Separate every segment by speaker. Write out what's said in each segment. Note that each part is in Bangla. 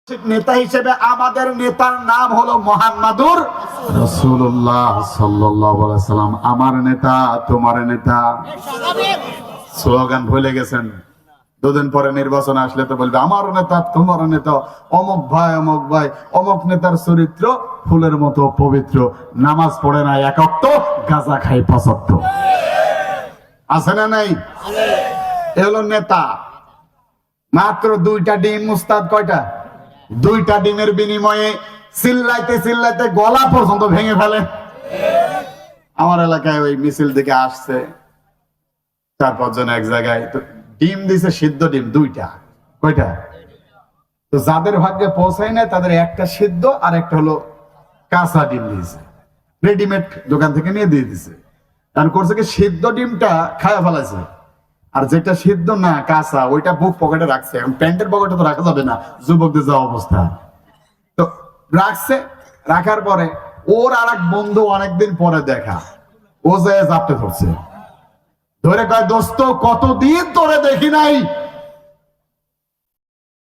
Speaker 1: নেতা হিসেবে আমাদের নেতার নাম হলো মুহাম্মাদুর রাসূলুল্লাহ সাল্লাল্লাহু আলাইহি ওয়াসাল্লাম। আমার নেতা তোমার নেতা স্লোগান ভুলে গেছেন। দুদিন পরে নির্বাচন আসলে তো বলবে আমার নেতা তোমার নেতা, অমুক ভাই অমুক ভাই, অমুক নেতার চরিত্র ফুলের মতো পবিত্র, নামাজ পড়ে না এক ওয়াক্ত, গাঁজা খায় ৭৫। আছে না নাই? এ হলো নেতা। মাত্র 2টা ডিম মুস্তাদ, কয়টা? 2টা ডিমের বিনিময়ে চিল্লাইতে চিল্লাইতে গলা পর্যন্ত ভেঙে ফেলে। আমার এলাকায় ওই মিছিল থেকে আসছে 4-5 জন এক জায়গায়, তো ডিম দিছে সিদ্ধ ডিম 2টা। কয়টা? তো যাদের ভাগ্যে পৌঁছায় না তাদের একটা সিদ্ধ আর একটা হলো কাঁচা ডিম দিয়েছে, রেডিমেড দোকান থেকে নিয়ে দিয়ে দিছে। কারণ করছে কি, সিদ্ধ ডিমটা খায়া ফেলাইছে, আর যেটা সিদ্ধ না কাঁচা ওইটা বুক পকেটে রাখছে। এখন প্যান্টের পকেটে তো রাখা যাবে না, যুবকদের যা অবস্থা। তো রাখছে, রাখার পরে ওর আর এক বন্ধু অনেকদিন পরে দেখা, ও যায় জাপটে ধরছে, ধরে কয় দোস্ত কতদিন তোরে দেখি নাই।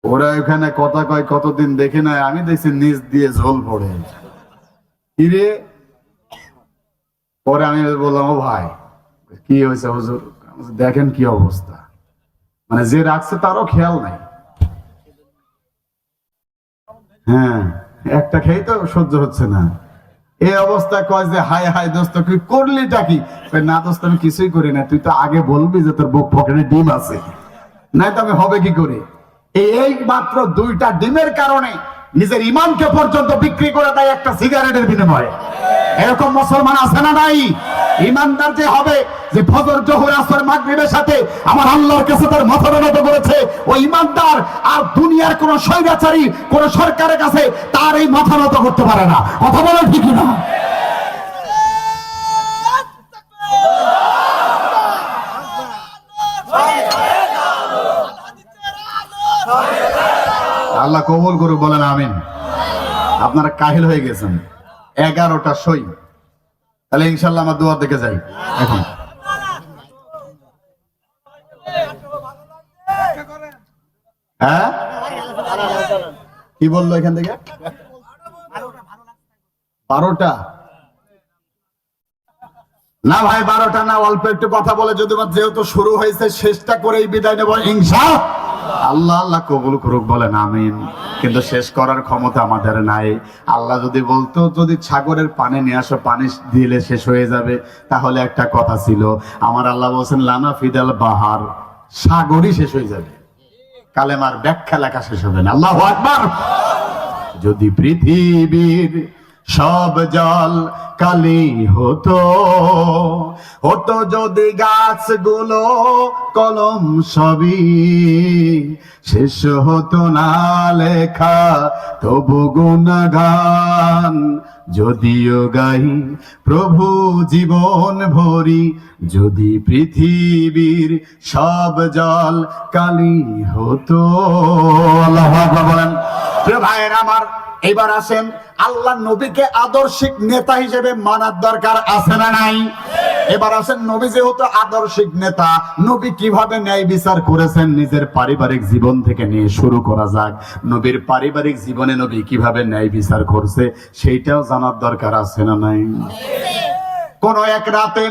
Speaker 1: ওরা ওখানে কথা কয় কতদিন দেখি নাই, আমি দেখছি নিচ দিয়ে ঝোল পড়ে। কিরে? পরে আমি বললাম, ও ভাই কি হয়েছে হুজুর? দেখেন কি অবস্থা, মানে যে রাখছে তারও খেয়াল নাই। হ্যাঁ, একটা খেয়ে তো সহ্য হচ্ছে না। এই অবস্থা কয় যে হায় হায় দোস্ত তুই করলিটা কি? না দোস্ত আমি কিছুই করি না, তুই তো আগে বলবি যে তোর বুক পকেটে ডিম আছে, নাই তো আমি হবে কি করে? এই মাত্র 2টা ডিমের কারণে নিজের ইমানকে পর্যন্ত বিক্রি করে দেয় একটা সিগারেটের বিনিময়ে। এরকম মুসলমান আছে না নাই? ইমানদার যে হবে, যে ফজর জোহর আসর মাগরিবের সাথে আমার আল্লাহর কাছে তার মাথা নত করেছে, ওই ইমানদার আর দুনিয়ার কোন স্বৈরাচারী কোন সরকারের কাছে তার এই মাথা নত করতে পারে না। কথা বলেন ঠিক না? আল্লাহ কবুল করুক, বলেন আমিন। আপনারা কাহিল হয়ে গেছেন। 11টা সই, তাহলে ইনশাল্লাহ আমার দোয়া দেখে যাই। এখন হ্যাঁ কি বললো এখান থেকে? 12টা না ভাই, 12টা না, অল্প একটু কথা বলে যদি, যেহেতু শুরু হয়েছে শেষটা করেই বিদায় নেব ইনশাআল্লাহ। আল্লাহ আল্লাহ কবুল করুক, বলেন আমিন। কিন্তু শেষ করার ক্ষমতা আমাদের নাই। আল্লাহ যদি বলতো যদি সাগরের পানি নিয়ে আসো, পানি দিলে শেষ হয়ে যাবে, তাহলে একটা কথা ছিল। আমার আল্লাহ বলছেন লানা ফিদাল বাহার, সাগরই শেষ হয়ে যাবে, কালেমার ব্যাখ্যা লেখা শেষ হবে না। আল্লাহু আকবার। যদি পৃথিবীর সব জল কালি হতো, হতো যদি গাছগুলো কলম সবই, শেষ হতো না লেখা তবু গুণগান, যদিও গাই প্রভু জীবন ভরি, যদি পৃথিবীর সব জল কালি হতো। আল্লাহু আকবার বলেন। প্রিয় ভাইয়েরা আমার, এবার আসেন আল্লাহ নবীকে আদর্শিক নেতা হিসেবে মানার দরকার আছে না নাই? এবার আসেন, নবী যেহেতু আদর্শিক নেতা, নবী কিভাবে ন্যায় বিচার করেছেন নিজের পারিবারিক জীবন থেকে নিয়ে শুরু করা যাক। নবীর পারিবারিক জীবনে নবী কিভাবে ন্যায় বিচার করছে সেইটাও জানার দরকার আছে না নাই? কোন এক রাতে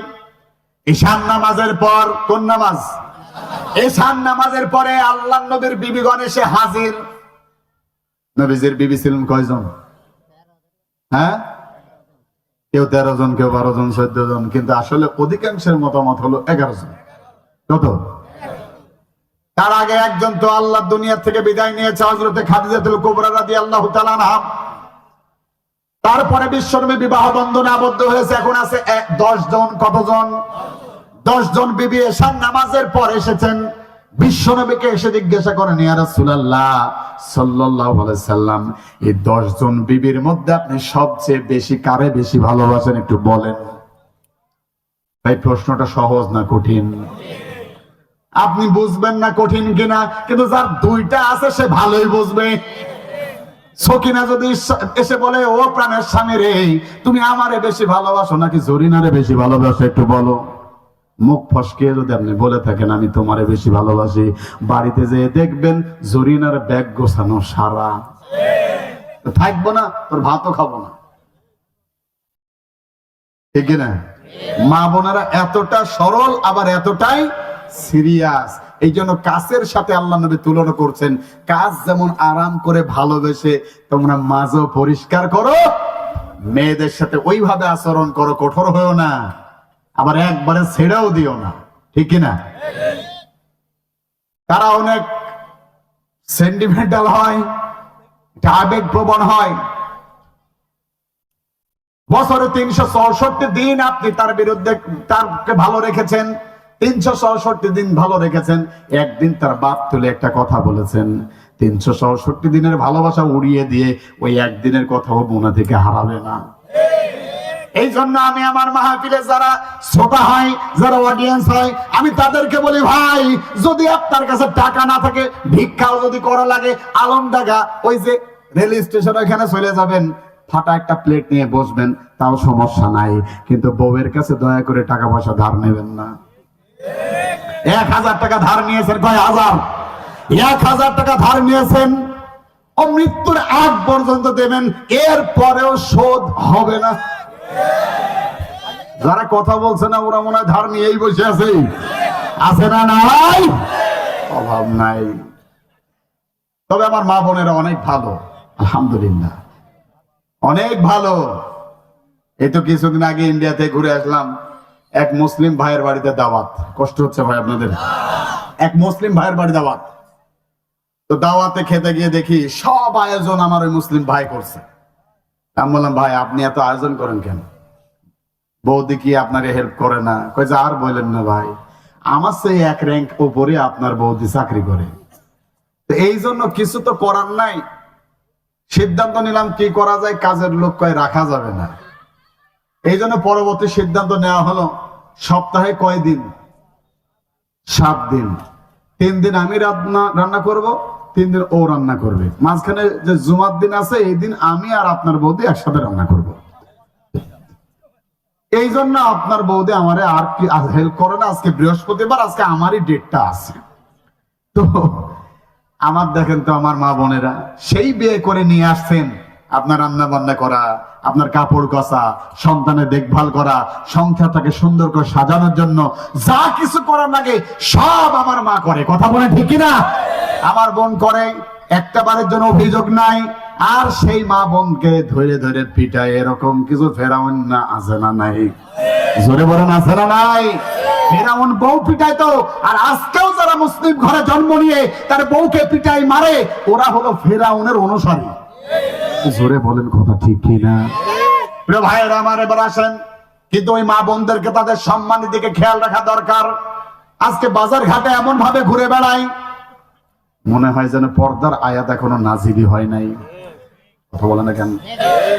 Speaker 1: ঈশান নামাজের পর, কোন নামাজ? ঈশান নামাজের পরে আল্লাহ নবীর বিবিগণ এসে হাজির। নবীজির বিবি ছিলেন কয়জন? হ্যাঁ, কেউ 13 জন, কেউ 12 জন, 14 জন, কিন্তু আসলে অধিকাংশের মতামত হলো 11 জন। কত? তার আগে একজন তো আল্লাহ দুনিয়া থেকে বিদায় নিয়েছে, হযরতে খাদিজাতুল কুবরা রাদিয়াল্লাহু তাআলা আনহা। তারপরে বিশ্বনবী বিবাহ বন্ধনে আবদ্ধ হয়েছে, এখন আছে 10 জন। কতজন? 10 জন বিবি ঈশান নামাজের পর এসেছেন। বিশ্বনবীকে এসে জিজ্ঞাসা করেন, ইয়া রাসূলুল্লাহ সাল্লাল্লাহু আলাইহি সাল্লাম, এই 10 জন বিবির মধ্যে আপনি সবচেয়ে বেশি কারে বেশি ভালোবাসেন একটু বলেন। ভাই প্রশ্নটা সহজ না কঠিন? আপনি বুঝবেন না কঠিন কিনা, কিন্তু যার 2টা আছে সে ভালোই বুঝবে। সকিনা যদি এসে বলে, ও প্রাণের স্বামী রে, তুমি আমারে বেশি ভালোবাসো নাকি জরিনারে বেশি ভালোবাসো একটু বলো। মুখ ফসকে যদি আপনি বলে থাকেন আমি তোমারে বেশি ভালোবাসি, বাড়িতে যেয়ে দেখবেন জরিনার ব্যাগ গোছানো সারা। থাকবো না, তোর ভাতও খাবো না, ঠিক না? মা বোনেরা এতটা সরল আবার এতটাই সিরিয়াস। এই জন্য কাজের সাথে আল্লাহ নবী তুলনা করছেন, কাজ যেমন আরাম করে ভালোবেসে তোমরা মাঝও পরিষ্কার করো, মেয়েদের সাথে ওইভাবে আচরণ করো, কঠোর হয়েও না, আবার একবারে ছেড়েও দিও না, ঠিক না? তারা অনেক সেন্টিমেন্টাল হয়, আবেগ প্রবণ হয়। বছরে 364 দিন আপনি তার বিরুদ্ধে তারকে ভালো রেখেছেন, 364 দিন ভালো রেখেছেন, একদিন তার বাপ তুলে একটা কথা বলেছেন, 364 দিনের ভালোবাসা উড়িয়ে দিয়ে ওই একদিনের কথাও মনে থেকে হারাবে না। এই জন্য আমি আমার মাহফিলে যারা শ্রোতা হয়, যারা অডিয়েন্স হয়, আমি তাদেরকে বলি, ভাই যদি আপনার কাছে টাকা না থাকে, ভিক্ষাও যদি করা লাগে, আলমডাঙ্গা ওই যে রেল স্টেশন ওইখানে চলে যাবেন, ফাটা একটা প্লেট নিয়ে বসবেন, তাও সমস্যা নাই, কিন্তু বউয়ের কাছে দয়া করে টাকা পয়সা ধার নেবেন না। 1000 টাকা ধার নিয়েছেন, কয় হাজার? 1000 টাকা ধার নিয়েছেন, ও মৃত্যুর আগ পর্যন্ত দেবেন, এর পরেও শোধ হবে না। যারা কথা বলছে না ওরা মনে হয় ধার নিয়েই বসে আছে, আছে না? নাই, অভাব নাই। তবে আমার মা বোনেরা অনেক ভালো, আলহামদুলিল্লাহ, অনেক ভালো। এই তো কিছুদিন আগে ইন্ডিয়াতে ঘুরে আসলাম, এক মুসলিম ভাইয়ের বাড়িতে দাওয়াত। কষ্ট হচ্ছে ভাই আপনাদের? এক মুসলিম ভাইয়ের বাড়ি দাওয়াত। তো দাওয়াতে খেতে গিয়ে দেখি সব আয়োজন আমার ওই মুসলিম ভাই করছে। আমি বললাম, ভাই আপনি এত আয়োজন করেন কেন? বৌদি কি আপনারে হেল্প করে না? কই যে আর বললেন না ভাই, আমার সেই এক র্যাঙ্ক উপরে আপনার বৌদি চাকরি করে, তো এই জন্য কিছু তো করার নাই, সিদ্ধান্ত নিলাম কি করা যায়, কাজের লোক কয় রাখা যাবে না। এই জন্য পরবর্তী সিদ্ধান্ত নেওয়া হলো, সপ্তাহে কয় দিন? 7 দিন। 3 দিন আমি রান্না করব, 3 দিন ও রান্না করবে, মাঝখানে যে জুমার দিন আছে এই দিন আমি আর আপনার বৌদি একসাথে রান্না করব। এই জন্য আপনার বৌদি আমারে আর কি হেল্প করে না। আজকে বৃহস্পতিবার, আজকে আমারই ডেটটা আছে। তো আমার দেখেন তো আমার মা বোনেরা সেই বিয়ে করে নিয়ে আসছেন, আপনার রান্না বান্না করা, আপনার কাপড় কষা, সন্তানের দেখভাল করা, সংসারটাকে সুন্দর করে সাজানোর জন্য যা কিছু করার লাগে সব আমার মা করে। কথা বলে ঠিক না? আমার বোন করে, একটা বারের জন্য অভিযোগ নাই। আর সেই মা বোনকে ধরে ধরে পিটায়, এরকম কিছু ফেরাউন না আছে না নাই? জোরে বলেন, আছে না নাই? ফেরাউন বউ পিটায় তো। আর আজকেও যারা মুসলিম ঘরে জন্ম নিয়ে তার বউকে পিটাই মারে, ওরা হলো ফেরাউনের অনুসারী। জোরে বলেন কথা ঠিক কিনা? প্রিয় ভাইয়েরা আমার, এবার আসেন, কিন্তু ওই মা বোনদেরকে তাদের সম্মানের দিকে খেয়াল রাখা দরকার। আজকে বাজার ঘাটে এমন ভাবে ঘুরে বেড়াই, মনে হয় যেন পর্দার আয়াত এখনো নাজিলি হয় নাই। কথা বলে না কেন?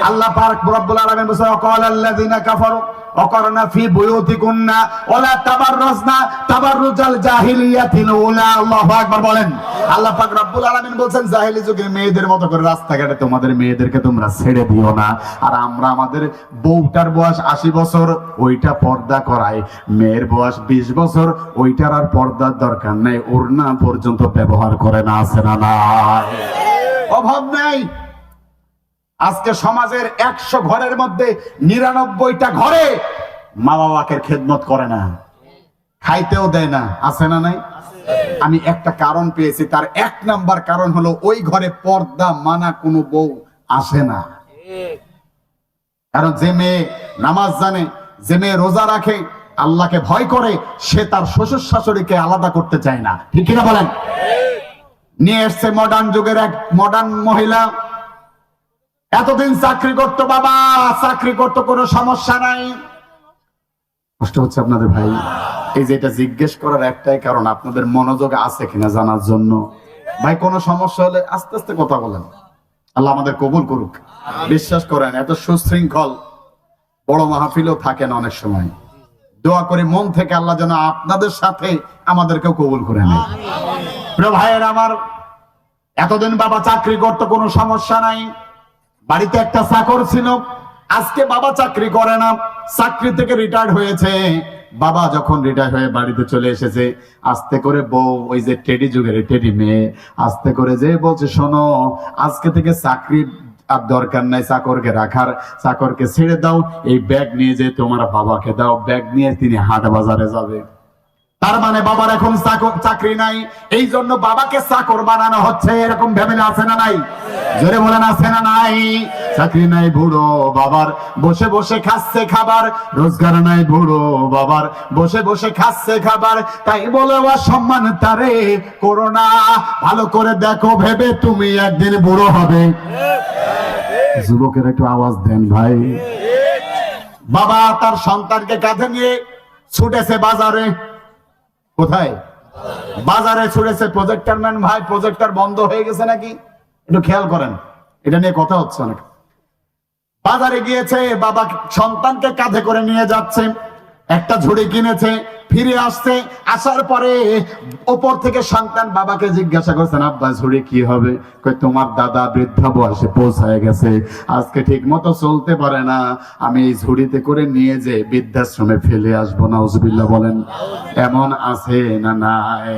Speaker 1: আল্লাহ পাক রব্বুল আলামিন বলেন, ওয়াকালাল্লাযিনা কাফারু ওয়াকারনা ফি বুয়ুতিকুন্না ওয়ালা তাবাররাজনা তাবাররুজাল জাহিলিয়াতিল উলা। আল্লাহু আকবার বলেন। আল্লাহ পাক রব্বুল আলামিন বলেন, জাহেলি যুগের মেয়েদের মতো করে রাস্তাঘাটে তোমাদের মেয়েদেরকে তোমরা ছেড়ে দিও না। আর আমরা আমাদের বউটার বয়স 80 বছর, ওইটা পর্দা করাই। মেয়ের বয়স 20 বছর, ওইটার আর পর্দার দরকার নাই, ওড়না পর্যন্ত ব্যবহার করে না। আছে না নাই? অভাব নাই। আজকে সমাজের 100 ঘরের মধ্যে 99টা ঘরে মা বাবাকে খেদমত করে না, খাইতেও দেয় না। আছে না নাই? আমি একটা কারণ পেয়েছি, তার 1 নাম্বার কারণ হলো ওই ঘরে পর্দা মানা কোনো বউ আসে না। কারণ যে মেয়ে নামাজ জানে, যে মেয়ে রোজা রাখে, আল্লাহকে ভয় করে, সে তার শ্বশুর শাশুড়িকে আলাদা করতে চায় না। ঠিক কিনা বলেন? নিয়ে এসছে মডার্ন যুগের এক মডার্ন মহিলা, এতদিন চাকরি করতো, বাবা চাকরি করতো, কোনো সমস্যা নাই। কষ্ট হচ্ছে আপনাদের ভাই? এই যে এটা জিজ্ঞেস করার একটাই কারণ, আপনাদের মনোযোগ আছে কিনা জানার জন্য। ভাই কোনো সমস্যা হলে আস্তে আস্তে কথা বলেন, আল্লাহ আমাদের কবুল করুক। বিশ্বাস করেন, এত সুশৃঙ্খল বড় মাহফিলও থাকেন অনেক সময়। দোয়া করি মন থেকে আল্লাহ যেন আপনাদের সাথে আমাদেরকেও কবুল করে নেয়। প্রিয় ভাইয়ের আমার, এতদিন বাবা চাকরি করতো, কোনো সমস্যা নাই, বাড়িতে একটা চাকর ছিল। আজকে বাবা চাকরি করে না, চাকরি থেকে রিটায়ার্ড হয়েছে। বাবা যখন রিটায়ার হয়ে বাড়িতে চলে এসেছে, আস্তে করে বউ, ওই যে টেডি যুগের টেডি মেয়ে, আস্তে করে যে বলছে, শোনো আজকে থেকে চাকরি আর দরকার নাই চাকরকে রাখার, চাকরকে ছেড়ে দাও, এই ব্যাগ নিয়ে যে তোমার বাবাকে দাও, ব্যাগ নিয়ে তিনি হাট বাজারে যাবে। তার মানে বাবার এখন চাকরি নাই, এই জন্য বাবাকে চাকর বানানো হচ্ছে। এরকম ফ্যামিলি আছে না নাই? জোরে বলেন আছে না নাই? চাকরি নাই বুড়ো বাবার, বসে বসে খাচ্ছে খাবার, রোজগার নাই বুড়ো বাবার, বসে বসে খাচ্ছে খাবার, তাই বলে অসম্মান তারে করো না, ভালো করে দেখো ভেবে তুমি একদিন বুড়ো হবে। যুবকের একটু আওয়াজ দেন ভাই। বাবা তার সন্তানকে কাঁধে নিয়ে ছুটেছে বাজারে। কোথায়? বাজারে ছুটেছে। প্রজেক্টর ম্যান ভাই, প্রজেক্টর বন্ধ হয়ে গেছে নাকি একটু খেয়াল করেন, এটা নিয়ে কথা হচ্ছে অনেক। বাজারে গিয়েছে, বাবা সন্তানকে কাঁধে করে নিয়ে যাচ্ছে, একটা ঝুড়ি কিনেছে, ফিরে আসছে, আসার পরে উপর থেকে সন্তান বাবাকে জিজ্ঞাসা করছেন, আব্বা ঝুড়ি কি হবে? কই তোমার দাদা বৃদ্ধা বয়সে পৌঁছায় গেছে, আজকে ঠিক মতো চলতে পারে না, আমি এই ঝুড়িতে করে নিয়ে যে বৃদ্ধাশ্রমে ফেলে আসবো। নাউজুবিল্লাহ বলেন। এমন আছে না নাই?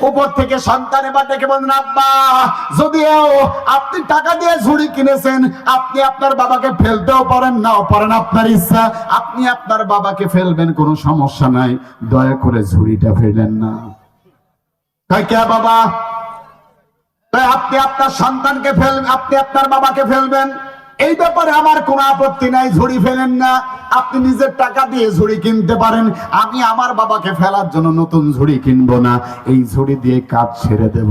Speaker 1: উপর থেকে সন্তান এবার ডেকে বলেন, আব্বা যদিও আপনি টাকা দিয়ে ঝুড়ি কিনেছেন, আপনি আপনার বাবাকে ফেলতেও পারেন, নাও পারেন, আপনার ইচ্ছা, আপনি আপনার বাবাকে ফেলবেন, কোনো সমস্যা নাই, দয়া করে ঝুড়িটা ফেলেন না। তাই কে বাবা? তাই আপনি আপনার সন্তানকে ফেলবেন, আপনি আপনার বাবাকে ফেলবেন, এই ব্যাপারে আমার কোনো আপত্তি নাই, ঝুড়ি ফেলেন না, আপনি নিজের টাকা দিয়ে ঝুড়ি কিনতে পারেন, আমি আমার বাবাকে ফেলার জন্য নতুন ঝুড়ি কিনবো না, এই ঝুড়ি দিয়ে কাজ ছেড়ে দেব।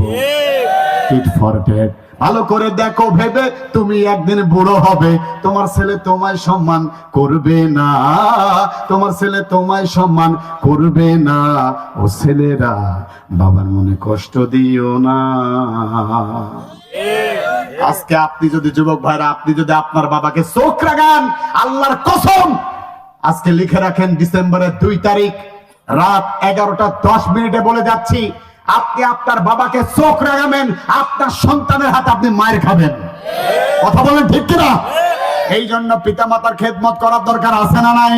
Speaker 1: Tit for tat. ভালো করে দেখো ভেবে তুমি একদিন বুড়ো হবে, তোমার ছেলে তোমায় সম্মান করবে না, তোমার ছেলে তোমায় সম্মান করবে না। ও ছেলেরা বাবার মনে কষ্ট দিও না। আজকে আপনি যদি যুবক ভাইরা, আপনি যদি আপনার বাবাকে চোখ রাখান, আল্লাহর কসম আজকে লিখে রাখেন, ডিসেম্বরের 2 তারিখ রাত 11:10 বলে যাচ্ছি, আপনি আপনার বাবাকে চোখ রাখাবেন, আপনার সন্তানের হাতে আপনি মায়ের খাবেন। কথা বলেন ঠিক কিনা? এই জন্য পিতা মাতার খেদমত করার দরকার আছে না নাই?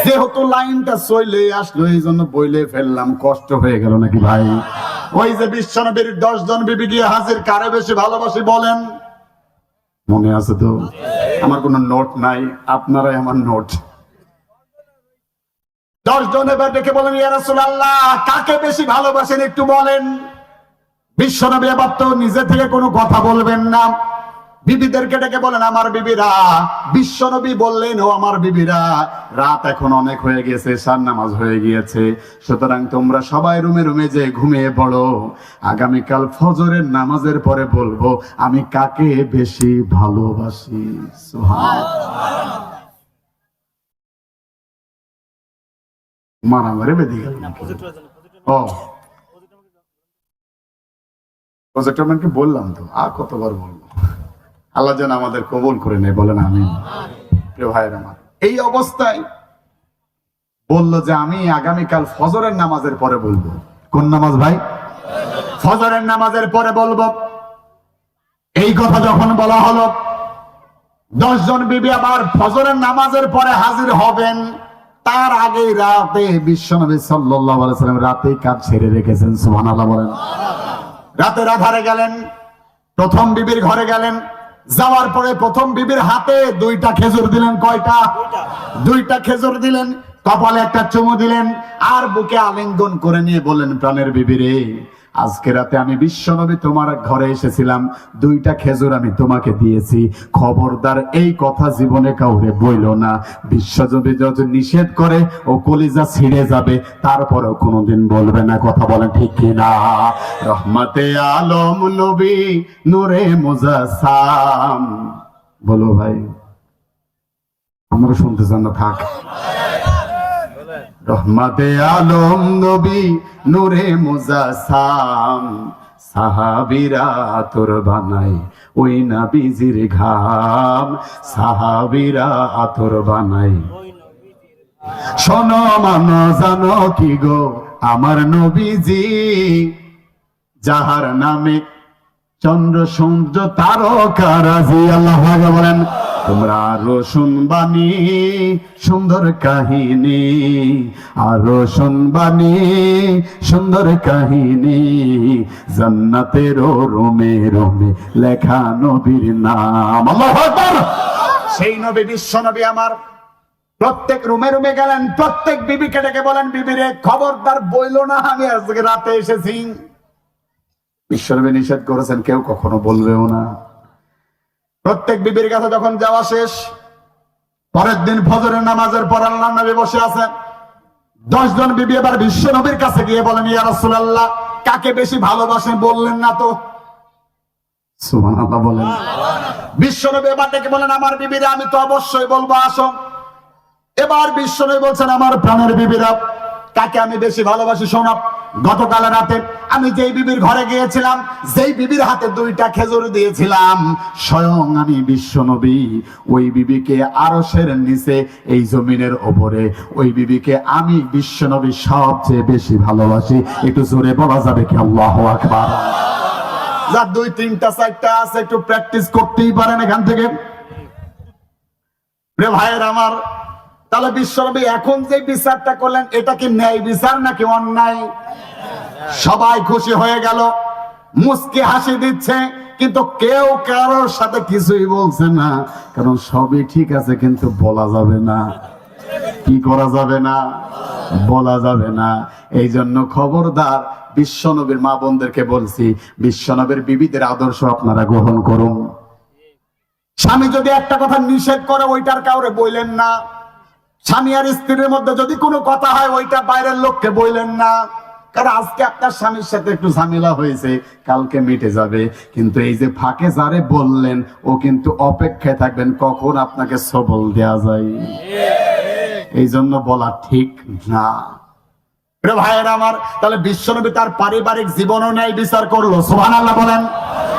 Speaker 1: যেহেতু লাইনটা চলে আসলো, এই জন্য বইলে ফেললাম, কষ্ট হয়ে গেল নাকি ভাই? ওই যে বিশ্বনবীর 10 জন বিবি গিয়ে হাজির, কারে বেশি ভালোবাসি বলেন? মনে আছে তো? আমার কোনো নোট নাই, আপনারাই আমার নোট। 10 জন এবার ডেকে বলেন, ইয়া রাসূলুল্লাহ কাকে বেশি ভালোবাসেন একটু বলেন। বিশ্বনবী এবার তো নিজে থেকে কোনো কথা বলবেন না, বিবিদেরকে ডেকে বলেন, আমার বিবিরা। বিশ্বনবী বললেন, ও আমার বিবিরা, রাত এখন অনেক হয়ে গেছে, এশার নামাজ হয়ে গিয়েছে, সুতরাং তোমরা সবাই রুমে রুমে যে ঘুমিয়ে পড়ো, আগামীকাল ফজরের নামাজের পরে বলবো আমি কাকে বেশি ভালোবাসি। সুবহানাল্লাহ। মারামারি বেঁধে গেল। ও প্রজেক্টরম্যানকে বললাম তো, আর কতবার বলবো? আল্লাহ যেন আমাদের কবুল করে নেয়, বলেন আমিন। প্রিয় ভাইয়ের আমার, এই অবস্থায় বললো যে আমি আগামীকাল ফজরের নামাজের পরে বলবো। কোন নামাজ ভাই? ফজরের নামাজের পরে বলবো। এই কথা যখন বলা হলো, 10 জন বিবি আবার ফজরের নামাজের পরে হাজির হবেন। তার আগে রাতে বিশ্বনবী সাল্লাল্লাহু আলাইহি ওয়াসাল্লাম রাতে কাজ ছেড়ে রেখেছেন। সুবহানাল্লাহ বলেন। রাতের আধারে গেলেন, প্রথম বিবির ঘরে গেলেন, যাওয়ার পরে প্রথম বিবির হাতে 2টা খেজুর দিলেন। কয়টা? 2টা খেজুর দিলেন, কপালে একটা চুমু দিলেন, আর বুকে আলিঙ্গন করে নিয়ে বললেন, প্রাণের বিবি রে, আজকে রাতে আমি বিশ্বনবী তোমার ঘরে এসেছিলাম, 2টা খেজুর আমি তোমাকে দিয়েছি, খবরদার এই কথা জীবনে কাউরে বইলো না। বিশ্বনবী যদি নিষেধ করে ও কলিজা ছিঁড়ে যাবে, তারপরেও কোনোদিন বলবে না। কথা বলেন ঠিক কিনা? রহমতে আলম নবী নূরে মুজাসসাম। বলো ভাই, আমরা শুনতে চান না? থাক। রহমতে আলম নবী নূরে মুজাসসাম, সাহাবীরা আতর বানায় ওই নবীজির ঘাম, সাহাবীরা আতর বানায়। শোনো মানো জানো কি গো আমার নবীজি, যাহার নামে চন্দ্র সূর্য তারকারাজি। আল্লাহু আকবার বলেন। তোমরা আরো শুনবানি সুন্দর কাহিনী, আরো শুনবানি সুন্দর কাহিনী, জান্নাতের রোমে রোমে লেখা নবীর নাম। আল্লাহু আকবার। সেই নবী, বিশ্ব নবী আমার প্রত্যেক রুমে রুমে গেলেন, প্রত্যেক বিবিকে ডেকে বলেন, বিবিরে খবরদার বইলো না আমি আজকে রাতে এসেছি। বিশ্বনবী নিষেধ করেছেন, কেউ কখনো বলবেও না। প্রত্যেক বিবির কাছে যখন যাওয়া শেষ, পরের দিন ফজরের নামাজের পর আল্লাহর নবী বসে আছেন। 10 জন বিবি এবার বিশ্ব নবীর কাছে গিয়ে বলেন, ইয়া রাসূলুল্লাহ, কাকে বেশি ভালোবাসেন বললেন না তো। সুবহানাল্লাহ বলেন। বিশ্ব নবী এবার ডেকে বলেন, আমার বিবিরা আমি তো অবশ্যই বলবো, আসো। এবার বিশ্ব নবী বলছেন, আমার প্রাণের বিবিরা, কাকে আমি বেশি ভালোবাসি শোনো। গতকাল রাতে আমি যেই বিবির ঘরে গিয়েছিলাম, যেই বিবির হাতে 2টা খেজুর দিয়েছিলাম, স্বয়ং আমি বিশ্ব নবী ওই বিবিকে আরশের নিচে এই জমিনের ওপরে ওই বিবিকে আমি বিশ্ব নবী সবচেয়ে বেশি ভালোবাসি। একটু জোরে বলা যাবে কি আল্লাহু আকবার? যার 2, 3টা 4টা আছে একটু প্র্যাকটিস করতেই পারেন এখান থেকে। রে ভাইয়ের আমার, তাহলে বিশ্বনবী এখন যে বিচারটা করলেন, এটা কি ন্যায় বিচার নাকি অন্যায়? সবাই খুশি হয়ে গেল, মুস্কি হাসি দিচ্ছে, কিন্তু কেউ কারোর সাথে কিছুই বলছে না, কারণ সবই ঠিক আছে, কিন্তু বলা যাবে না। কি করা যাবে না? বলা যাবে না। এই জন্য খবরদার, বিশ্বনবীর মা বোনদেরকে বলছি, বিশ্বনবীর বিবিদের আদর্শ আপনারা গ্রহণ করুন। স্বামী যদি একটা কথা নিষেধ করে, ওইটার কাউরে বললেন না। স্বামী আর স্ত্রীর মধ্যে যদি কোনো কথা হয়, ওইটা বাইরের লোককে বললেন না। কারণ আজকে আপনার স্বামীর সাথে একটু ঝামেলা হয়েছে, কালকে মিটে যাবে, কিন্তু এই যে ফাঁকে যারে বললেন, ও কিন্তু অপেক্ষায় থাকবেন কখন আপনাকে সবল দেয়া যায়। এই জন্য বলা ঠিক না। ভাইয়ের আমার, তাহলে বিশ্বনবী তার পারিবারিক জীবনও ন্যায় বিচার করলো। সুবহানাল্লাহ বলেন।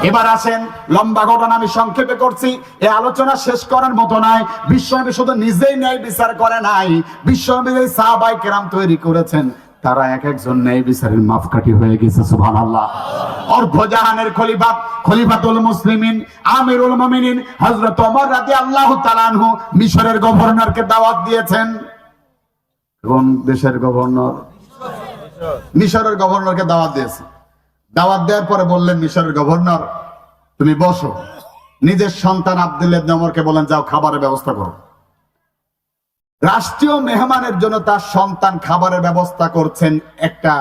Speaker 1: এবার আসেন, লম্বা ঘটনা আমি সংক্ষেপে করছি, এই আলোচনা শেষ করার মতো নয়। বিশ্বনবী শুধু নিজেই ন্যায় বিচার করে নাই, বিশ্বনবী যে সাহাবায়ে কেরাম তৈরি করেছেন, তারা এক একজন ন্যায় বিচারের মাপকাঠি হয়ে গেছে। সুবহানাল্লাহ। অর্ধজাহানের খলিফা, খলিফাতুল মুসলিমিন, আমিরুল মুমিনিন হযরত ওমর রাদিয়াল্লাহু তাআলা আনহু মিশরের গভর্নরকে দাওয়াত দিয়েছেন। কোন দেশের গভর্নর? মিশরের গভর্নরকে দাওয়াত দিয়েছে। দাওয়াত দেওয়ার পরে বললেন, মিশরের গভর্নর তুমি বসো। নিজের সন্তান আব্দুল্লাহ ইবনে ওমরকে বলেন, যাও খাবারের ব্যবস্থা করো। রাষ্ট্রীয় মেহমানের জন্য তার সন্তান খাবারের ব্যবস্থা করছেন, একটা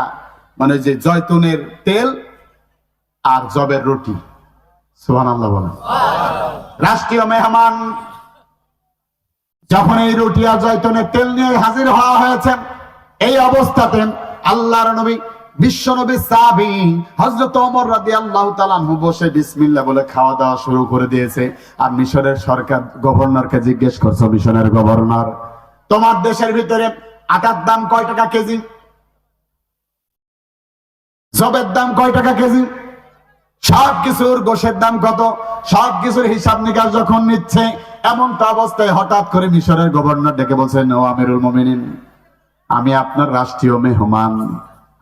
Speaker 1: মানে যে জয়তুনের তেল আর জবের রুটি। সুবহানাল্লাহ বলেন। রাষ্ট্রীয় মেহমান যখন এই রুটি আর জয়তুনের তেল নিয়ে হাজির হওয়া হয়েছে, এই অবস্থাতে আল্লাহর নবী বিশ্বনবী সাহাবী হযরত ওমর রাদিয়াল্লাহু তাআলা আনহু বসে বিসমিল্লাহ বলে খাওয়া দাওয়া শুরু করে দিয়েছে। আর মিশরের সরকার গভর্নরকে জিজ্ঞেস করছে, মিশরের গভর্নর, তোমার দেশের ভিতরে আটার দাম কয় টাকা কেজি? জবের দাম কয় টাকা কেজি? সব কিছুর গোশের দাম কত? সব কিছুর হিসাব নিকাশ যখন নিচ্ছে, এমন তো অবস্থায় হঠাৎ করে মিশরের গভর্নর ডেকে বলছেন, ও আমিরুল মুমিনিন, আমি আপনার রাষ্ট্রীয় মেহমান,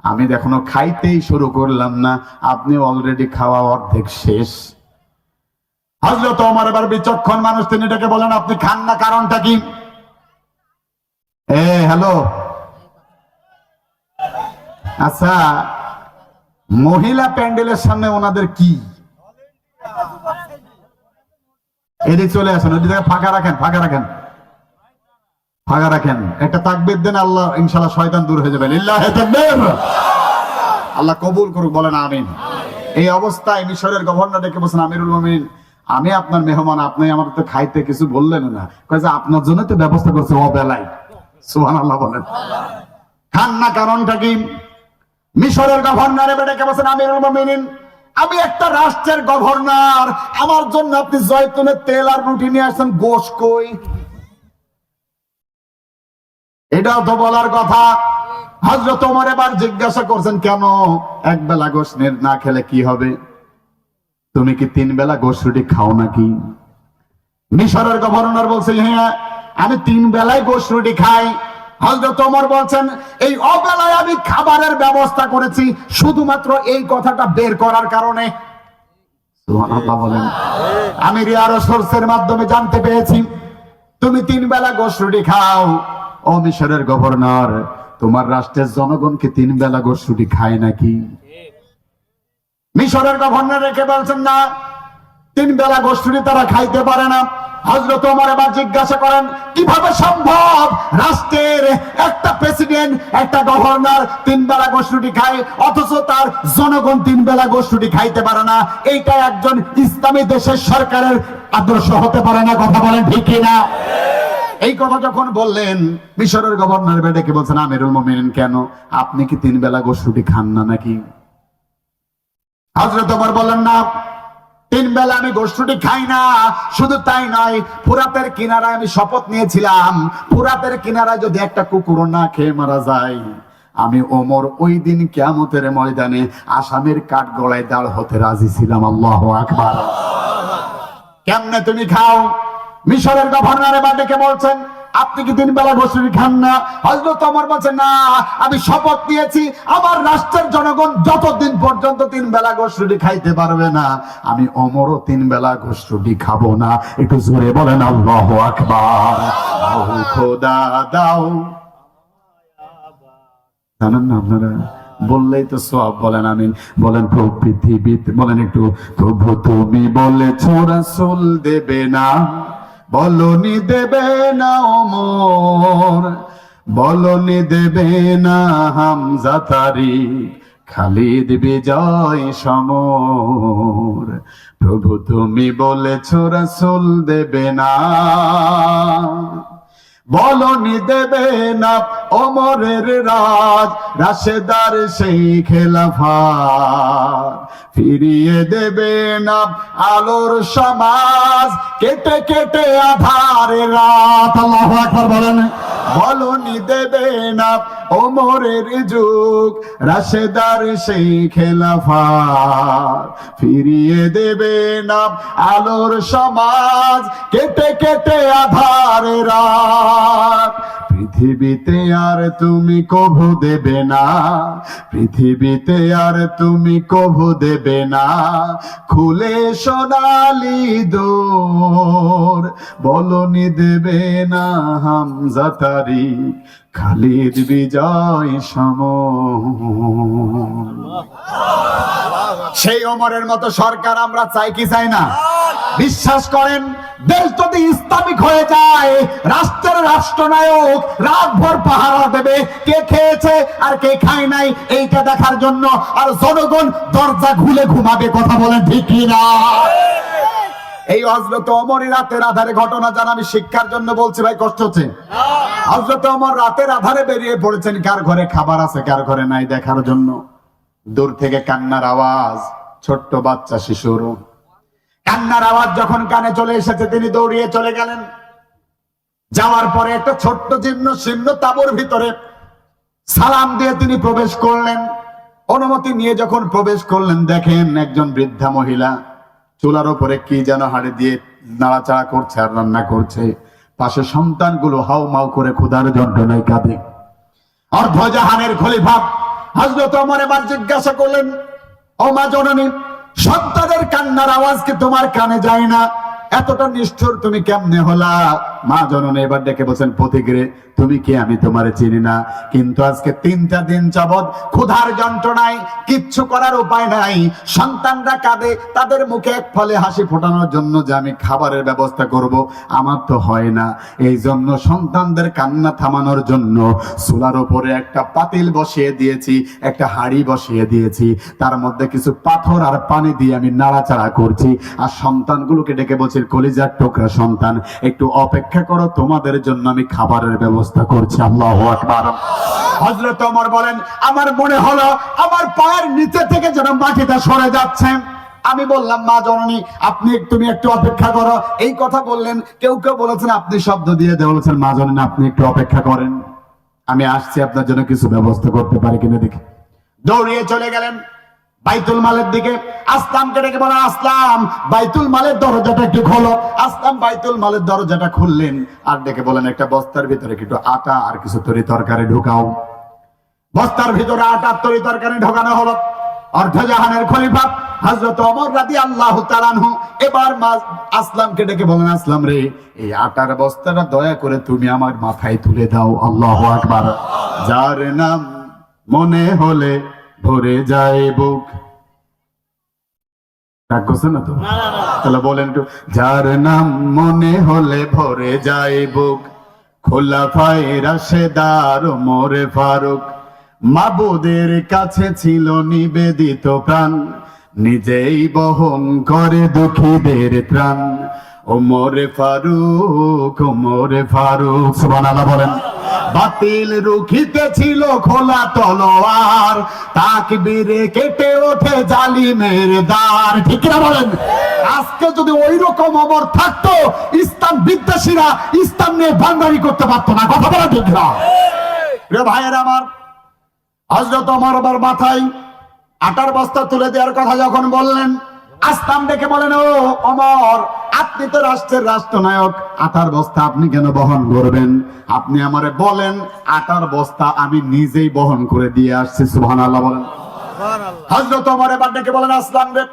Speaker 1: আমি এখনো খাইতেই শুরু করলাম না, আপনি অলরেডি খাওয়া অর্ধেক শেষ। হযরত ওমর এবার বিচক্ষণ মানুষ, তিনি ডেকে বলেন, আপনি খান না, কারণটা কি? হ্যালো, আচ্ছা, মহিলা প্যান্ডেলের সামনে ওনাদের কি? এদিকে চলে আসেন, ওই জায়গায় ফাঁকা রাখেন, ফাঁকা রাখেন, ফাঁকা রাখেন। একটা তাকবীর দেন, আল্লাহ ইনশাআল্লাহ শয়তান দূর হয়ে যাবে। লিল্লাহি তাকবীর। আল্লাহ কবুল করুক, বলেন আমিন। এই অবস্থায় মিশরের গভর্নর ডেকে বলছেন, আমিরুল মুমিনিন, আমি আপনার মেহমান, আপনি আমার তো খাইতে কিছু বললেন না। কয় যে আপনার জন্য তো ব্যবস্থা করছে অবেলায়। সুবহানাল্লাহ বলেন। খান না, কারণটা কি? মিশরের গভর্নর এবার ডেকে বলছেন, আমিরুল মুমিনিন, আমি একটা রাষ্ট্রের গভর্নর, আমার জন্য আপনি জয়তুনের তেল আর রুটি নিয়ে আসছেন, গোশ কই? এটাও তো বলার কথা। হযরত ওমর এবার জিজ্ঞাসা করছেন, কেন এক বেলা গোশ না খেলে কি হবে? তুমি কি 3 বেলা গোশ রুটি খাও নাকি? মিশরের গভর্নর বলছে, হ্যাঁ আমি 3 বেলায় গোশ রুটি খাই। হযরত ওমর বলছেন, এই অবেলায় আমি খাবারের ব্যবস্থা করেছি শুধুমাত্র এই কথাটা বের করার কারণে। সুবহানাল্লাহ বলেন। আমি রিয়ার সোর্সের মাধ্যমে জানতে পেরেছি তুমি 3 বেলা গোশত রুটি খাও। ও মিশরের গভর্নর, তোমার রাষ্ট্রের জনগণ কি 3 বেলা গোশত রুটি খায় নাকি? মিশরের গভর্নর রেখে বলছেন না, 3 বেলা গোশত রুটি তারা খাইতে পারে না। হযরত ওমর এবার জিজ্ঞাসা করেন কিভাবে সম্ভব রাষ্ট্রের একটা প্রেসিডেন্ট, একটা গভর্নর 3 বেলা গোশত রুটি খায়, অথচ তার জনগণ 3 বেলা গোশত রুটি খাইতে পারে না? এইটা একজন ইসলামী দেশের সরকারের আদর্শ হতে পারে না। কথা বলেন ঠিক কিনা? এই কথা যখন বললেন, মিশরের গভর্নর ডেকে বলছেন আমিরুল মুমিনিন, কেন আপনি কি 3 বেলা গোশত রুটি খান না নাকি? হযরত ওমর বললেন না, 3 বেলা আমি গোশত রুটি খাই না। শুধু তাই নয়, ফুরাতের কিনারায় আমি শপথ নিয়েছিলাম, ফুরাতের কিনারায় যদি একটা কুকুর না খেয়ে মারা যায়, আমি ওমর ওই দিন কিয়ামতের ময়দানে আসামের কাঠ গলায় দাঁড় হতে রাজি ছিলাম। আল্লাহু আকবার। কেমনে তুমি খাও? মিশরের গভর্নর এবার ডেকে বলছেন আপনি কি 3 বেলা গোশত রুটি খান না? হযরত ওমর বলছেন না, আমি শপথ নিয়েছি আমার রাষ্ট্রের জনগণ যতদিন পর্যন্ত 3 বেলা গোশত রুটি খাইতে পারবে না, আমি ওমরও 3 বেলা গোশত রুটি খাবো না। একটু জোরে বলেন আল্লাহু আকবার। ও খোদা দাও, জানেন না আপনারা? বললেই তো সব বলেন আমিন। বলেন তো পৃথিবীতে, বলেন একটু, তবু তুমি বলেছো রাসূল দেবে না, বলনি দেবে না ওমর, বলনি দেবে না হামজা তারিক, খালিদ বিজয় সমর। প্রভু তুমি বলেছো রাসূল দেবে না, বলনি দেবে না ওমরের রাজ, রাশেদার সেই খেলাফত, ফিরিয়ে দেবে না আলোর সমাজ, কেটে কেটে আধারে রাত। আল্লাহু আকবার বলেন। বলনি দেবে না ওমরের যুগ, রাশেদার সেই খেলাফত, ফিরিয়ে দেবে না আলোর সমাজ, কেটে কেটে আধারে রাত। পৃথিবীতে আর তুমি কভু দেবে না, পৃথিবীতে আর তুমি কভু দেবে না খুলে সোনালি দোর, বলনি দেবে না হামজা তারিক, খালিদ বিজয় সমর। সেই ওমরের মতো সরকার আমরা চাই কি চাই না? বিশ্বাস করেন, দেশ যদি ইসলামিক হয়ে যায়, রাষ্ট্রের রাষ্ট্রনায়ক রাতভর পাহারা দেবে কে খেয়েছে আর কে খায় নাই এইটা দেখার জন্য, আর জনগণ দরজা খুলে ঘুমাবে। কথা বলেন ঠিক কিনা? এই হযরত ওমর রাতের আধারে ঘটনা জানা, আমি শিক্ষার জন্য বলছি ভাই, কষ্ট হচ্ছে। হযরত ওমর রাতের আধারে বেরিয়ে পড়েছেন কার ঘরে খাবার আছে কার ঘরে নাই দেখার জন্য। দূর থেকে কান্নার আওয়াজ, ছোট্ট বাচ্চা শিশুর কান্নার আওয়াজ যখন কানে চলে এসেছে, তিনি দৌড়িয়ে চলে গেলেন। যাওয়ার পরে একটা ছোট্ট জীর্ণ শীর্ণ তাঁবুর ভিতরে সালাম দিয়ে তিনি প্রবেশ করলেন। অনুমতি নিয়ে যখন প্রবেশ করলেন, দেখেন একজন বৃদ্ধা মহিলা চুলার উপরে কি যেন হাড়ি দিয়ে নাড়াচাড়া করছে আর রান্না করছে। পাশে সন্তানগুলো হাউ মাউ করে ক্ষুধার যন্ত্রণায় কাঁদে। অর্ধজাহানের খলিফা হযরত ওমর এবার জিজ্ঞাসা করলেন, ও মা জননী, সন্তানের কান্নার আওয়াজ কি তোমার কানে যায় না? এতটা নিষ্ঠুর তুমি কেমনে হলা? মা জননী এবার ডেকে বলছেন, পথিকরে তুমি কি আমি তোমারে চিনি না, কিন্তু আজকে 3টা দিন যাবৎ ক্ষুধার যন্ত্রণায় কিচ্ছু করার উপায় নাই, সন্তানরা কাঁদে, তাদের মুখে এক ফলে হাসি ফোটানোর জন্য যে আমি খাবারের ব্যবস্থা করব আমার তো হয় না। এই জন্য সন্তানদের কান্না থামানোর জন্য চুলার উপরে একটা পাতিল বসিয়ে দিয়েছি, একটা হাঁড়ি বসিয়ে দিয়েছি, তার মধ্যে কিছু পাথর আর পানি দিয়ে আমি নাড়াচাড়া করছি। আর সন্তানগুলোকে ডেকে বলছি, কলিজার টুকরা সন্তান, একটু অপেক্ষা করো, তোমাদের জন্য আমি খাবারের ব্যবস্থা করছি। আল্লাহু আকবার। হযরত ওমর বলেন, আমার মনে হলো আমার পায়ের নিচে থেকে যেন মাটিটা সরে যাচ্ছে। আমি বললাম, মা জননী তুমি একটু অপেক্ষা করো। এই কথা বললেন। কেউ কেউ বলেছেন আপনি শব্দ দিয়ে বলেছেন, মা জননী আপনি একটু অপেক্ষা করেন, আমি আসছি, আপনার জন্য কিছু ব্যবস্থা করতে পারি কিনা দেখি। দৌড়িয়ে চলে গেলেন বাইতুল মালের দিকে। আসলামকে ডেকে বলেন, আসলাম বাইতুল মালের দরজাটা একটু খোলো। আসলাম বাইতুল মালের দরজাটা খুললেন, আর ডেকে বলেন, একটা বস্তার ভিতরে একটু আটা আর কিছু তরি তরকারি ঢুকাও। বস্তার ভিতরে আটা তরি তরকারি ঢোকানো হলো। অর্ধজাহানের খলিফা হযরত ওমর রাদিয়াল্লাহু তাআলা আনহু এবার আসলামকে ডেকে বলেন, আসলাম রে, এই আটার বস্তাটা দয়া করে তুমি আমার মাথায় তুলে দাও। আল্লাহু আকবার। যার নাম মনে হলে ভরে যায় বুক। রাগ করছে না তো? তাহলে বলেন একটু, যার নাম মনে হলে ভরে যায় বুক, খোলাফায়ে রাশেদার ওমর ফারুক। মাবুদের কাছে ছিল নিবেদিত প্রাণ, নিজেই বহন করে দুঃখীদের ত্রাণ। ওমর ফারুক, ওমর ফারুক, সুবহানাল্লাহ বলেন। বাতিল রুখিতে ছিল খোলা তলোয়ার, তাকবীরে কেটে ওঠে জালিমের দ্বার। ঠিক না বলেন? আজকে যদি ওই রকম ওমর থাকতো, ইসলাম বিদ্বেষীরা ইসলাম নিয়ে ভান্ডারি করতে পারতো না। কথা বলা ঠিক না? রে ভাইয়ের আমার, হযরত ওমর আবার মাথায় আটার বস্তা তুলে দেওয়ার কথা যখন বললেন, আসলাম ডেকে বলেন, ও ওমর, আপনি তো রাষ্ট্রের রাষ্ট্রনায়ক, আটার বস্তা আপনি কেন বহন করবেন? আপনি আমারে বলেন, আটার বস্তা আমি নিজেই বহন করে দিয়ে আসছি। সুবহানাল্লাহ বলেন। হযরত ওমর এবার ডেকে বলেন, আসলাম রে,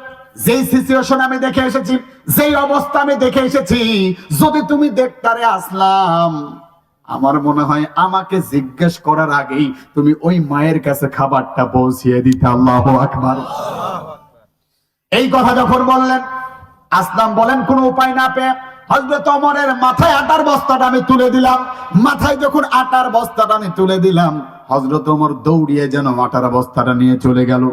Speaker 1: যেই সিচুয়েশন আমি দেখে এসেছি, যেই অবস্থা আমি দেখে এসেছি, যদি তুমি দেখতারে আসলাম, আমার মনে হয় আমাকে জিজ্ঞেস করার আগেই তুমি ওই মায়ের কাছে খাবারটা পৌঁছিয়ে দিতে। আল্লাহু আকবার। এই কথা যখন বললেন, আসলাম বলেন কোন উপায় না পেয়ে হযরত ওমরের মাথায় আটার বস্তাটা আমি তুলে দিলাম। মাথায় যখন আটার বস্তাটা আমি তুলে দিলাম, হযরত ওমর দৌড়িয়ে যেন আটার বস্তাটা নিয়ে চলে গেল।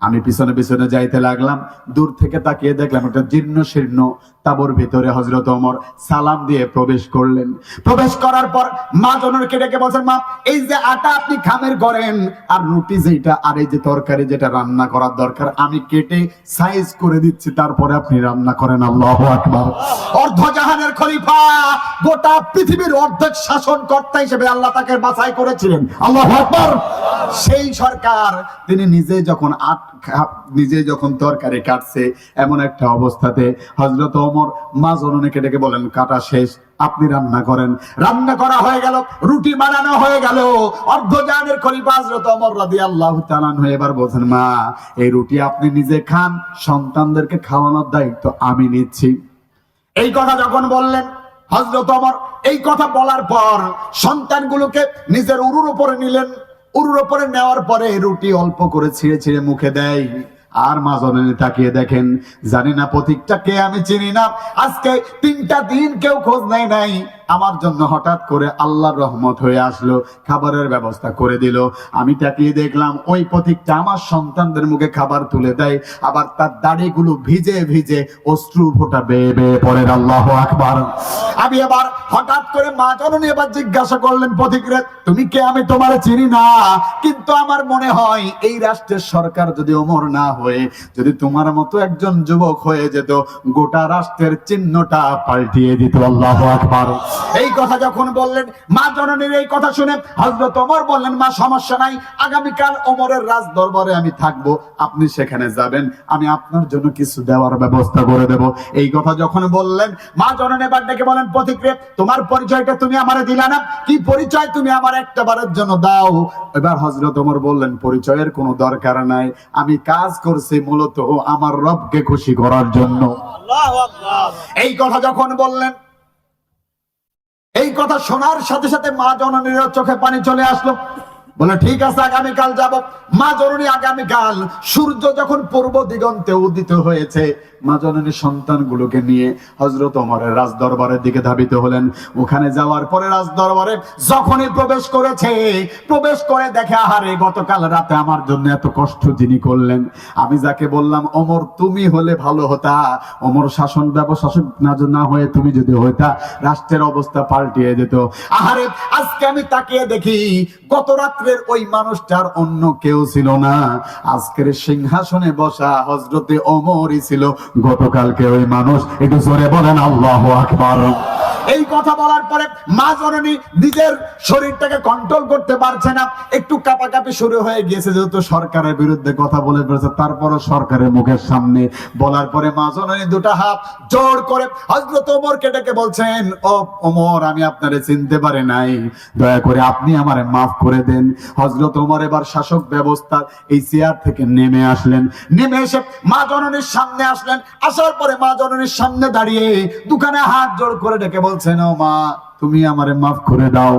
Speaker 1: আমি পিছনে পিছনে যাইতে লাগলাম। দূর থেকে তাকিয়ে দেখলাম একটা জীর্ণ শীর্ণ তাঁবুর ভিতরে হযরত ওমর সালাম দিয়ে প্রবেশ করলেন। প্রবেশ করার পর মা জননীকে ডেকে বলছেন, মা, এই যে আটা আপনি খামের করেন, আর রুটি যেটা, আর এই যে তরকারি যেটা রান্না করার দরকার, আমি কেটে সাইজ করে দিচ্ছি, তারপরে আপনি রান্না করেন। আল্লাহু আকবার। অর্ধজাহানের খলিফা, গোটা পৃথিবীর অর্ধেক শাসনকর্তা হিসেবে আল্লাহ তাকে বাছাই করেছিলেন। আল্লাহু আকবার। সেই সরকার তিনি নিজে যখন তরকারি কাটছে, এমন একটা অবস্থাতে হযরত ওমর মা জননীকে ডেকে বলেন, কাটা শেষ, আপনি রান্না করেন। রান্না করা হয়ে গেল, রুটি বানানো হয়ে গেল। অর্ধজাহানের খলিফা হযরত ওমর রাদিয়াল্লাহু তাআলা আনহু এবার বলছেন, মা, এই রুটি আপনি নিজে খান, সন্তানদেরকে খাওয়ানোর দায়িত্ব আমি নিচ্ছি। এই কথা যখন বললেন হযরত ওমর, এই কথা বলার পর সন্তানগুলোকে নিজের উরুর উপরে নিলেন। উরুর উপরে নেওয়ার পরে রুটি অল্প করে ছিঁড়ে ছিঁড়ে মুখে দেয়। আর মা জননী তাকিয়ে দেখেন, জানি না প্রতীকটা কে, আমি চিনি না। আজকে 3টা দিন কেউ খোঁজ নেয় নাই। আমার জন্য হঠাৎ করে আল্লাহর রহমত হয়ে আসলো, খাবারের ব্যবস্থা করে দিল। আমি তাকিয়ে দেখলাম ওই প্রতীকটা আমার সন্তানদের মুখে খাবার তুলে দেয়, আবার তার দাড়িগুলো ভিজে ভিজে অশ্রু ফোঁটা বেয়ে বেয়ে পড়ে। আল্লাহু আকবার। আমি এবার হঠাৎ করে মা জননী এবার জিজ্ঞাসা করলেন, প্রতীক রে, তুমি কে? আমি তোমারে চিনি না, কিন্তু আমার মনে হয় এই রাষ্ট্রের সরকার যদি ওমর না হয়ে যদি তোমার মতো একজন যুবক হয়ে যেত, গোটা রাষ্ট্রের চিহ্নটা পাল্টিয়ে দিত। আল্লাহু আকবার। এই কথা যখন বললেন, মা জননীর এই কথা শুনে হযরত ওমর বললেন, মা, সমস্যা নাই, আগামীকাল ওমরের রাজ দরবারে আমি থাকবো, আপনি সেখানে যাবেন, আমি আপনার জন্য কিছু দেওয়ার ব্যবস্থা করে দেব। এই কথা যখন বললেন, মা জননী এবার ডেকে বলেন, প্রতীক রে, তোমার পরিচয়টা তুমি আমারে দিলা না, কি পরিচয় তুমি আমার একটা বারের জন্য দাও। এবার হযরত ওমর বললেন, পরিচয়ের কোনো দরকার নাই, আমি কাজ করছি মূলত আমার রবকে খুশি করার জন্য। আল্লাহু আকবার। এই কথা যখন বললেন, এই কথা শোনার সাথে সাথে মা জননীর চোখে পানি চলে আসলো। বলে, ঠিক আছে, আগামীকাল যাব। মা জননী আগামীকাল সূর্য যখন পূর্ব দিগন্তে উদিত হয়েছে, মা জননী সন্তানগুলোকে নিয়ে হযরত ওমরের রাজ দরবারের দিকে ধাবিত হলেন। ওখানে যাওয়ার পরে রাজ দরবারে যখনই প্রবেশ করেছে, প্রবেশ করে দেখে, আহারে, গতকাল রাতে আমার জন্য এত কষ্ট যিনি করলেন, আমি যাকে বললাম ওমর তুমি হলে ভালো হতা, ওমর শাসন ব্যবশাসক না হয়ে তুমি যদি হইতা, রাষ্ট্রের অবস্থা পাল্টিয়ে যেত। আহারে, আজকে আমি তাকিয়ে দেখি গত রাত্রের ওই মানুষটার অন্য কেউ ছিল না, আজকের সিংহাসনে বসা হযরতে ওমরই ছিল গতকালকে ওই মানুষ। একটু জোরে বলেন আল্লাহু আকবার। এই কথা বলার পরে মা জননী নিজের শরীরটাকে কন্ট্রোল করতে পারছে না, একটু কাঁপাকাঁপি শুরু হয়ে গিয়েছে, যেহেতু সরকারের বিরুদ্ধে কথা বলে ফেলেছে। তারপরও সরকারের মুখের সামনে বলার পরে মা জননী দুটা হাত জোর করে হযরত ওমরকে ডেকে বলছেন, ও ওমর, আমি আপনারে চিনতে পারি নাই, দয়া করে আপনি আমারে মাফ করে দেন। হযরত ওমর এবার শাসক ব্যবস্থা এই চেয়ার থেকে নেমে আসলেন, নেমে এসে মা জননীর সামনে আসলেন। আসার পরে মা জননীর সামনে দাঁড়িয়ে দুখানে হাত জোড় করে ডেকে বলছেন, ও মা, তুমি আমারে মাফ করে দাও।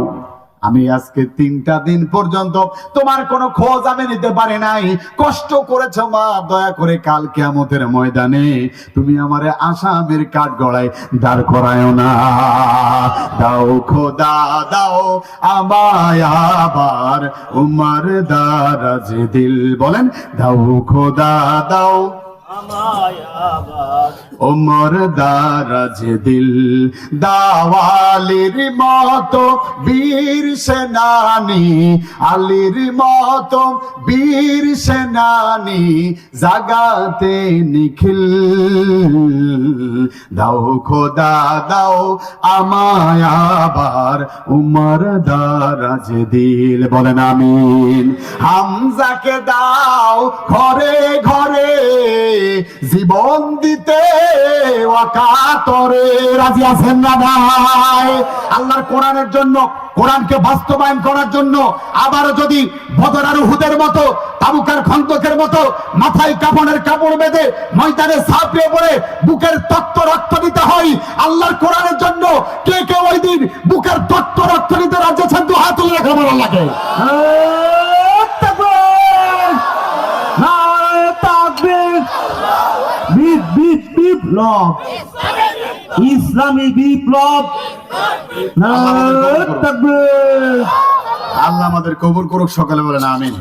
Speaker 1: আমি আজকে 3টা দিন পর্যন্ত তোমার কোনো খোঁজ আমি নিতে পারি নাই, কষ্ট করেছো মা, দয়া করে কাল কিয়ামতের ময়দানে তুমি আমারে আসামির কাঠগড়ায় দাঁড় করায়ও না। দাও খোদা দাও আমায় আবার উমার দারাজ দিল, বলেন দাও খোদা দাও ওমর দারাজ দিল, দাওয়ালির মতো বীর সেনানি, আলীর মতো বীর সেনানি, জাগাতে নিখিল, দাও খোদা দাও আমায় আবার উমর দারাজ দিল, বলেন আমিন। হামজাকে দাও ঘরে ঘরে জীবন দিতে ওয়াকাতরে, রাজি আছেন না ভাই? আল্লাহর কোরআনের জন্য, কোরআনকে বাস্তবায়ন করার জন্য আবার যদি বদর আর উহুদের মতো, তাবুকের খন্দকের মতো মাথায় কাফনের কাপড় বেঁধে ময়দানে ঝাঁপিয়ে পড়ে বুকের তক্ত রক্ত দিতে হয় আল্লাহর কোরআনের জন্য, কে কে ওই দিন বুকের তক্ত রক্ত দিতে রাজি আছেন? তো হাত তুলে রেখে বলা লাগে বিপ্লব, ইসলামী বিপ্লব। আল্লাহ আমাদের কবুল করুক, সকালে বলেন আমিন।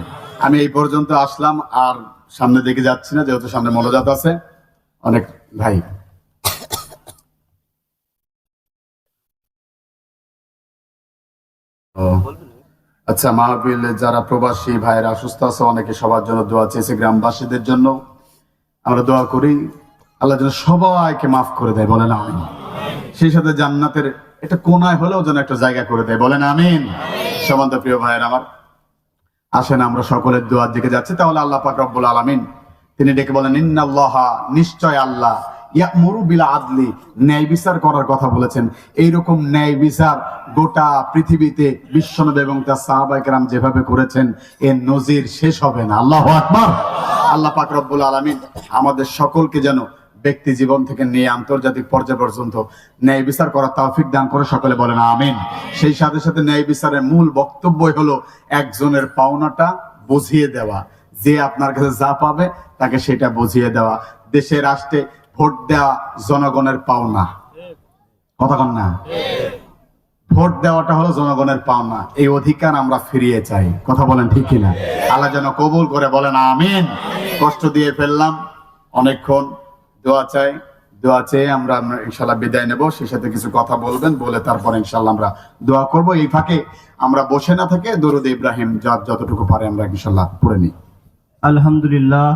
Speaker 1: আমি এই পর্যন্ত আসলাম, আর সামনে দিকে যাচ্ছি না, যেহেতু সামনে মোনাজাত আছে। অনেক ভাই আচ্ছা, মাহফিল যারা প্রবাসী ভাইয়েরা অসুস্থ আছে, অনেকে সবার জন্য দোয়া চেয়েছে, গ্রামবাসীদের জন্য আমরা দোয়া করি, আল্লাহ যেন সবাইকে মাফ করে দেয়, বলেন আমিন। সেই সাথে জান্নাতের একটা কোনায় হলেও যেন একটা জায়গা করে দেয়, বলেন আমিন। সমান্ত প্রিয় ভাইয়ের আমার, আসেন আমরা সকলের দোয়ার দিকে যাচ্ছি। তাহলে আল্লাহ পাক রব্বুল আলামিন তিনি ডেকে বলেন, ইন্নাল্লাহা, নিশ্চয় আল্লাহ, ইয়ামুরু বিল আদলি, ন্যায় বিচার করার কথা বলেছেন। এইরকম ন্যায় বিচার গোটা পৃথিবীতে বিশ্বনবী এবং তার সাহাবায়ে কেরাম যেভাবে করেছেন, এর নজির শেষ হবে না। আল্লাহু আকবার। আল্লাহ পাক রব্বুল আলামিন আমাদের সকলকে যেন ব্যক্তি জীবন থেকে নিয়ে আন্তর্জাতিক পর্যায় পর্যন্ত ন্যায় বিচার করার তৌফিক দান করে, সকলে বলেন আমিন। সেই সাথে সাথে ন্যায় বিচারের মূল বক্তব্যই হলো একজনের পাওনাটা বুঝিয়ে দেওয়া, যে আপনার কাছে যা পাবে তাকে সেটা বুঝিয়ে দেওয়া। দেশে রাষ্ট্রে ভোট দেওয়া জনগণের পাওনা, কথা কন না? ভোট দেওয়াটা হলো জনগণের পাওনা, এই অধিকার আমরা ফিরিয়ে চাই, কথা বলেন ঠিক কিনা? আল্লাহ যেন কবুল করে, বলেন আমিন। কষ্ট দিয়ে ফেললাম অনেকক্ষণ, দোয়া চাই, দোয়া চেয়ে আমরা ইনশাল্লাহ বিদায় নেব। সেই সাথে কিছু কথা বলবেন, বলে তারপর ইনশাল্লাহ আমরা দোয়া করব। এই ফাঁকে আমরা বসে না থেকে দরুদ ইব্রাহিম যতটুকু পারে আমরা ইনশাল্লাহ পড়ে নিই।
Speaker 2: আলহামদুলিল্লাহ।